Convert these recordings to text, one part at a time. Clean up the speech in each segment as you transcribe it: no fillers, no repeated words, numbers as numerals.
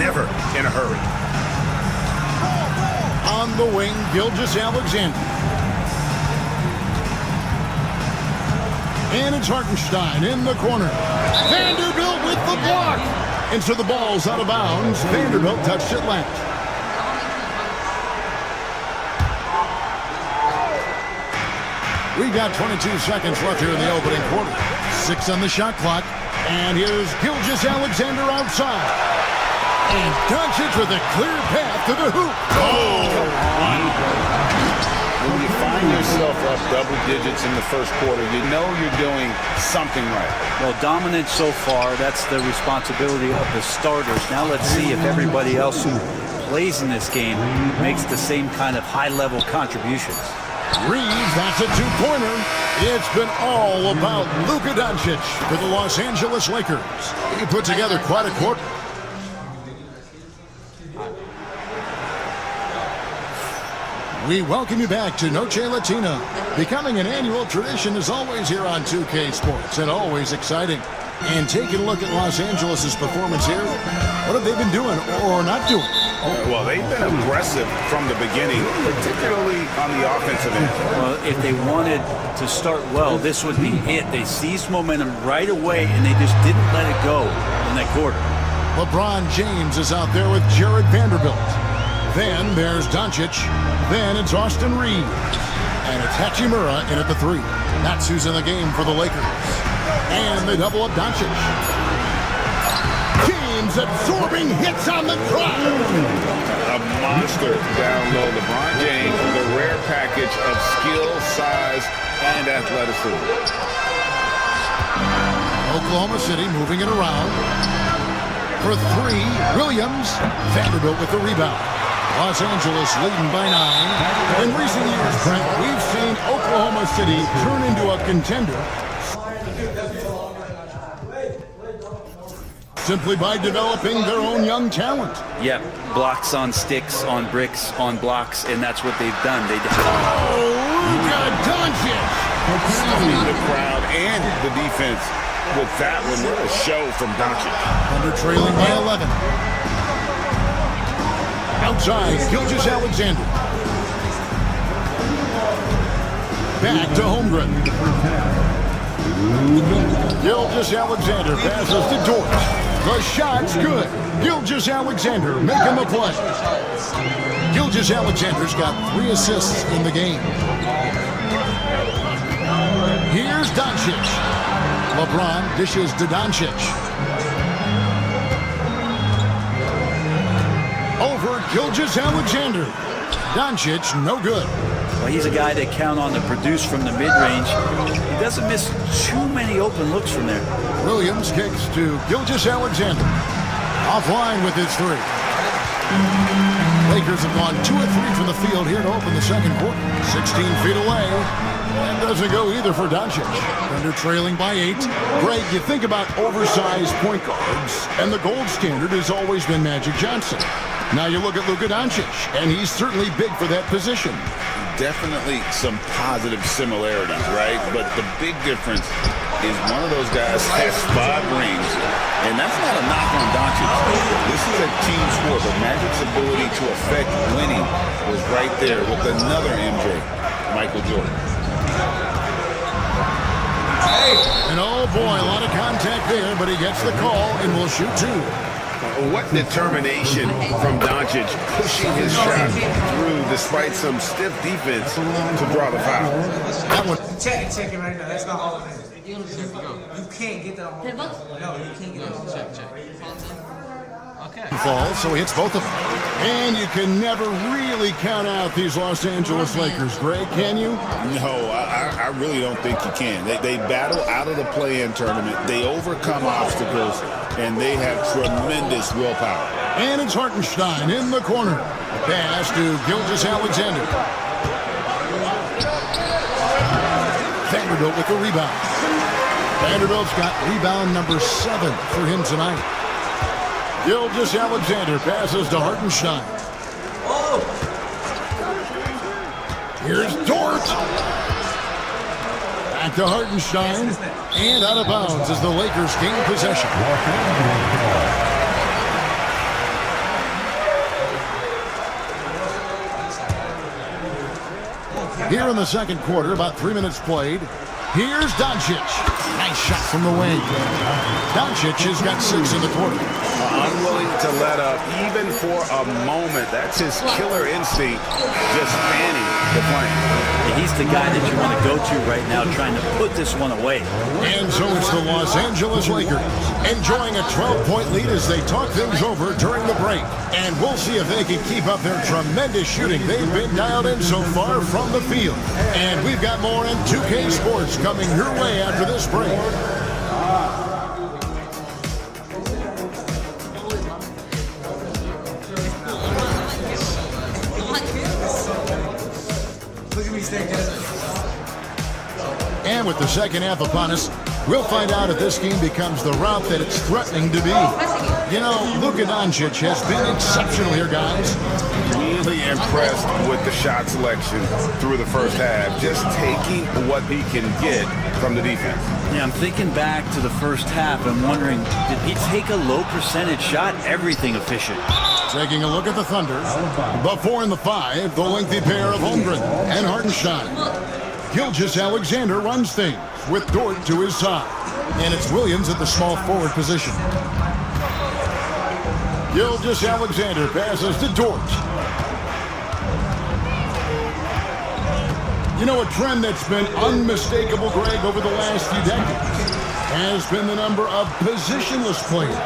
never in a hurry. On the wing, Gilgeous-Alexander. And it's Hartenstein in the corner. Vanderbilt with the block. And so the ball's out of bounds. Vanderbilt touched it last. We got 22 seconds left here in the opening quarter. 6 on the shot clock. And here's Gilgeous-Alexander outside. And Doncic with a clear path to the hoop. When you find yourself up double digits in the first quarter, you know you're doing something right. Well, dominant so far. That's the responsibility of the starters. Now let's see if everybody else who plays in this game makes the same kind of high-level contributions. Reeves, that's a two-pointer. It's been all about Luka Doncic for the Los Angeles Lakers. He put together quite a quarter. We welcome you back to Noche Latina. Becoming an annual tradition is always here on 2K Sports and always exciting. And taking a look at Los Angeles' performance here, what have they been doing or not doing? Well, they've been aggressive from the beginning, particularly on the offensive end. Well, if they wanted to start well, this would be it. They seized momentum right away, and they just didn't let it go in that quarter. LeBron James is out there with Jared Vanderbilt. Then there's Doncic. Then it's Austin Reeves. And it's Hachimura in at the 3. That's who's in the game for the Lakers. And they double up Doncic. James absorbing hits on the drive. A monster down low. LeBron James with a rare package of skill, size, and athleticism. Oklahoma City moving it around. For 3, Williams. Vanderbilt with the rebound. Los Angeles leading by 9. In recent years, Brent, we've seen Oklahoma City turn into a contender simply by developing their own young talent. Yep, blocks on sticks, on bricks, on blocks, and that's what they've done. Luka Doncic! Stuffing the crowd and the defense with that one. What a show from Doncic. Thunder trailing by 11. Outside, Gilgeous-Alexander. Back to Holmgren. Gilgeous-Alexander passes to Dort. The shot's good. Gilgeous-Alexander making the play. Gilgeous-Alexander's got 3 assists in the game. Here's Doncic. LeBron dishes to Doncic. Over Gilgeous-Alexander. Doncic, no good. Well, he's a guy they count on to produce from the mid-range. He doesn't miss too many open looks from there. Williams kicks to Gilgeous-Alexander. Offline with his 3. Lakers have gone 2 of 3 from the field here to open the second quarter. 16 feet away. And doesn't go either for Doncic. Thunder trailing by 8. Greg, you think about oversized point guards, and the gold standard has always been Magic Johnson. Now you look at Luka Doncic, and he's certainly big for that position. Definitely some positive similarities, right? But the big difference is one of those guys has 5 rings, and that's not a knock on Doncic. This is a team sport, but Magic's ability to affect winning was right there with another MJ, Michael Jordan. And oh boy, a lot of contact there, but he gets the call and will shoot 2. What determination from Doncic pushing his shot through despite some stiff defense to draw the foul. That one. Check it right now. That's not all it is. You can't get that on. No, you can't get that on. Check. Okay. Falls, so he hits both of them. And you can never really count out these Los Angeles Lakers, Greg, can you? No, I really don't think you can. They battle out of the play-in tournament. They overcome obstacles, and they have tremendous willpower. And it's Hartenstein in the corner. Pass to Gilgeous-Alexander. Vanderbilt with the rebound. Vanderbilt's got rebound number 7 for him tonight. Gilgeous-Alexander passes to Hartenstein. Here's Dort. Back to Hartenstein. And out of bounds as the Lakers gain possession. Here in the second quarter, about 3 minutes played. Here's Doncic. Nice shot from the wing. Doncic has got 6 in the quarter. Unwilling to let up even for a moment. That's his killer instinct, just fanning the flame. He's the guy that you want to go to right now, trying to put this one away. And so it's the Los Angeles Lakers enjoying a 12-point lead as they talk things over during the break. And we'll see if they can keep up their tremendous shooting they've been dialed in so far from the field. And we've got more in 2K Sports coming your way after this break. And with the second half upon us, we'll find out if this game becomes the route that it's threatening to be. You know, Luka Doncic has been exceptional here, guys. Really impressed with the shot selection through the first half, just taking what he can get from the defense. Yeah, I'm thinking back to the first half. I'm wondering, did he take a low percentage shot? Everything efficient. Taking a look at the Thunder. The 4 and the 5, the lengthy pair of Holmgren and Hartenstein. Gilgeous-Alexander runs things with Dort to his side. And it's Williams at the small forward position. Gilgeous-Alexander passes to Dort. You know, a trend that's been unmistakable, Greg, over the last few decades has been the number of positionless players.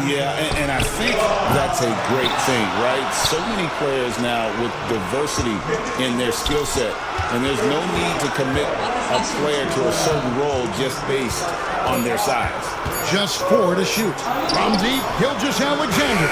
Yeah, and I think that's a great thing, right? So many players now with diversity in their skill set, and there's no need to commit a player to a certain role just based on their size. Just 4 to shoot. From deep, Gilgeous-Alexander.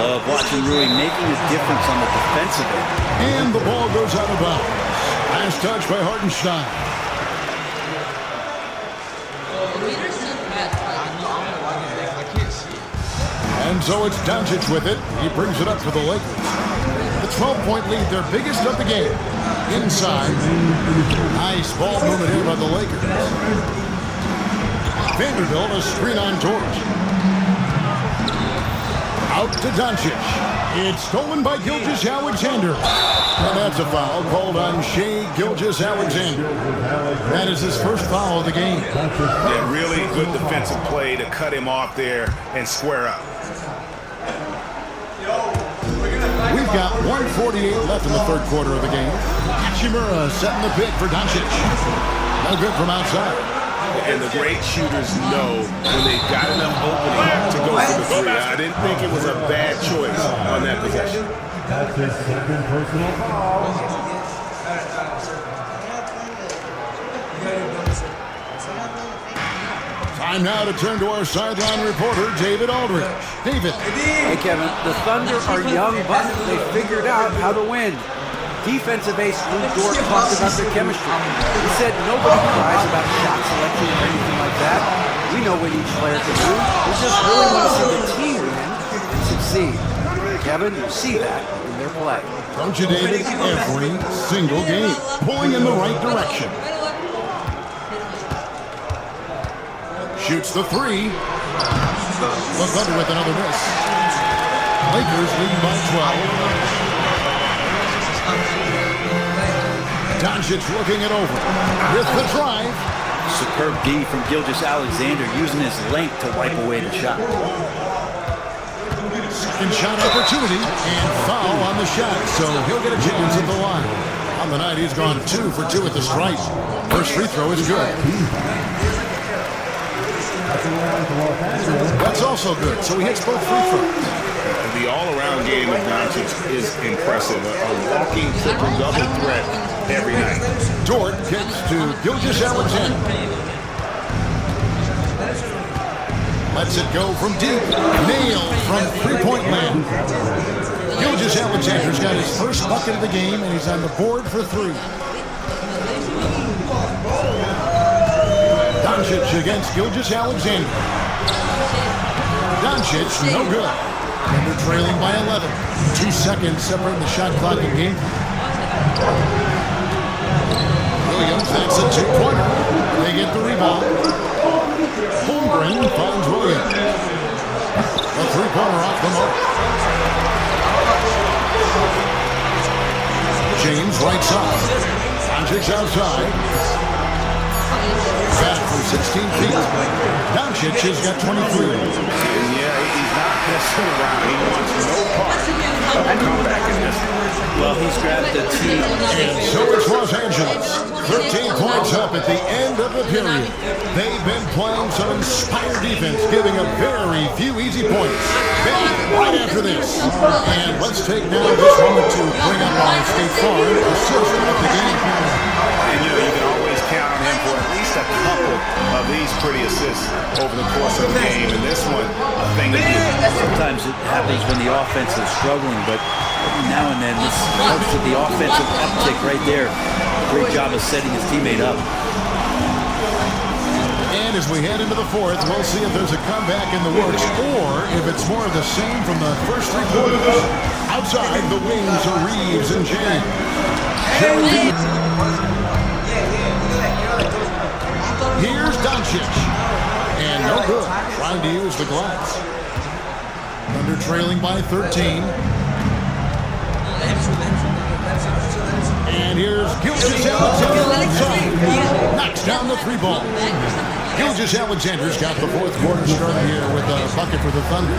Love watching Rui making a difference on the defensive end. And the ball goes out of bounds. Last touch by Hartenstein. And so it's Doncic with it. He brings it up for the Lakers. The 12-point lead, their biggest of the game. Inside. Nice ball movement here by the Lakers. Vanderbilt, a screen on Dort. Out to Doncic. It's stolen by Gilgeous-Alexander. And that's a foul called on Shai Gilgeous-Alexander. That is his first foul of the game. Yeah, really good defensive play to cut him off there and square up. We've got 1:48 left in the third quarter of the game. Hachimura setting the pick for Doncic. No good from outside. And the great shooters know when they've got enough opening to go for the three. I didn't think it was a bad choice on that possession. That's his second personal foul. Time now to turn to our sideline reporter, David Aldridge. David. Hey, Kevin. The Thunder are young, but they figured out how to win. Defensive ace Lou Dort talked about their chemistry. He said nobody cries about shot selection or anything like that. We know what each player can do. We just really want to see the team win and succeed. Kevin, you see that in their play. Don't you, David? Every single game. Pulling in the right direction. Shoots the 3. The Thunder with another miss. Lakers leading by 12. Doncic looking it over with the drive. Superb D from Gilgeous-Alexander, using his length to wipe away the shot. Second shot opportunity and foul on the shot, so he'll get a chance at the line. On the night, he's gone 2 for 2 at the stripe. First free throw is good. That's also good, so he hits both free throws. The all-around game of Doncic is impressive. A walking triple-double threat every night. Dort kicks to Gilgeous-Alexander. Lets it go from deep. Nailed from three-point land. Gilgeous-Alexander's got his first bucket of the game, and he's on the board for 3. Doncic against Gilgeous-Alexander. Doncic, no good. And they're trailing by 11. 2 seconds separating the shot clock and game. Williams, that's a 2-pointer. They get the rebound. Holmgren finds Williams. A 3-pointer off the mark. James right side. Doncic outside. Back from 16 feet. Doncic has got 23. Yeah, he's not messing around. He wants no part of a comeback in this one. Well, he's grabbed the tee. And so it's Los Angeles. 13 points up at the end of the period. They've been playing some inspired defense, giving up very few easy points. Back right after this. And let's take now this moment to bring up our State Farm assist of the game. And you can always count on him for at least a couple of these pretty assists over the course of the game. And this one, a thing to do. Sometimes it happens when the offense is struggling, but every now and then this helps with the offensive uptick right there. Great job of setting his teammate up. And as we head into the fourth, we'll see if there's a comeback in the works or if it's more of the same from the first three quarters. Outside, the wings are Reeves and James. Here's Doncic. And no good. Trying to use the glass. Thunder trailing by 13. And here's Gilgeous-Alexander outside. Knocks down the three ball. Gilgeous-Alexander's got the fourth quarter started here with a bucket for the Thunder.